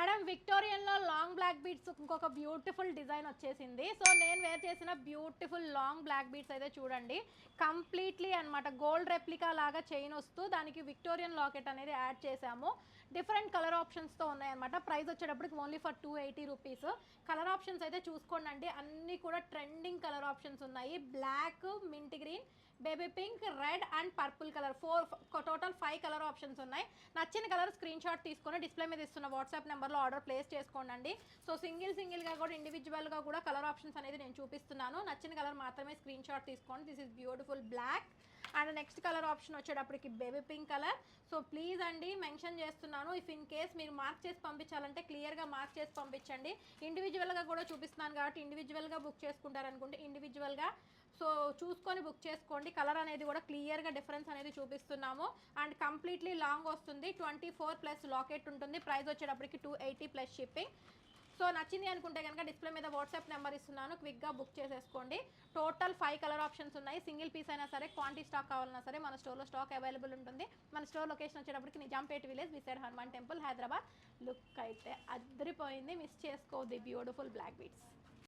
Madam విక్టోరియన్లో long black beads ఇంకొక beautiful design వచ్చేసింది. So నేను వేర్ చేసిన బ్యూటిఫుల్ లాంగ్ బ్లాక్ బీడ్స్ అయితే చూడండి, కంప్లీట్లీ అనమాట గోల్డ్ రెప్లికా లాగా చైన్ వస్తూ దానికి విక్టోరియన్ లాకెట్ అనేది యాడ్ చేసాము. డిఫరెంట్ కలర్ ఆప్షన్స్తో ఉన్నాయన్నమాట. ప్రైస్ వచ్చేటప్పటికి only for 280 rupees. Colour options అయితే చూసుకోండి, అన్నీ కూడా ట్రెండింగ్ కలర్ ఆప్షన్స్ ఉన్నాయి. Black, mint green, baby pink, red and purple colour, total 5 colour options ఉన్నాయి. నచ్చిన కలర్ స్క్రీన్ షాట్ తీసుకొని డిస్ప్లే మీద ఇస్తున్న వాట్సాప్ నెంబర్లో ఆర్డర్ ప్లేస్ చేసుకోండి. సో సింగిల్గా కూడా ఇండివిజువల్గా కూడా కలర్ ఆప్షన్స్ అనేది నేను చూపిస్తున్నాను. నచ్చిన కలర్ మాత్రమే స్క్రీన్ షాట్ తీసుకోండి. This is beautiful black and next colour option వచ్చేటప్పటికి baby pink colour. So please అండి మెన్షన్ చేస్తున్నాను, ఇఫ్ ఇన్ కేస్ మీరు మార్క్ చేసి పంపించాలంటే క్లియర్గా మార్క్ చేసి పంపించండి. ఇండివిజువల్గా కూడా చూపిస్తున్నాను కాబట్టి ఇండివిజువల్గా బుక్ చేసుకుంటారనుకుంటే ఇండివిజువల్గా సో చూసుకొని బుక్ చేసుకోండి. కలర్ అనేది కూడా క్లియర్గా డిఫరెన్స్ అనేది చూపిస్తున్నాము. అండ్ కంప్లీట్లీ లాంగ్ వస్తుంది, 24 ప్లస్ లాకెట్ ఉంటుంది. ప్రైస్ వచ్చేటప్పటికి 280 ప్లస్ షిప్పింగ్. సో నచ్చింది అనుకుంటే కనుక డిస్ప్లే మీద వాట్సాప్ నెంబర్ ఇస్తున్నాను, క్విక్గా బుక్ చేసేసుకోండి. టోటల్ 5 కలర్ ఆప్షన్స్ ఉన్నాయి. సింగిల్ పీస్ అయినా సరే, క్వాంటిటీ స్టాక్ కావాలన్నా సరే మన స్టోర్లో స్టాక్ అవైలబుల్ ఉంటుంది. మన స్టోర్ లొకేషన్ వచ్చేటప్పటికి Nizampet village beside Hanuman temple, Hyderabad. Look అయితే అదిరిపోయింది, మిస్ చేసుకోవద్దు బ్యూటిఫుల్ బ్లాక్ బీడ్స్.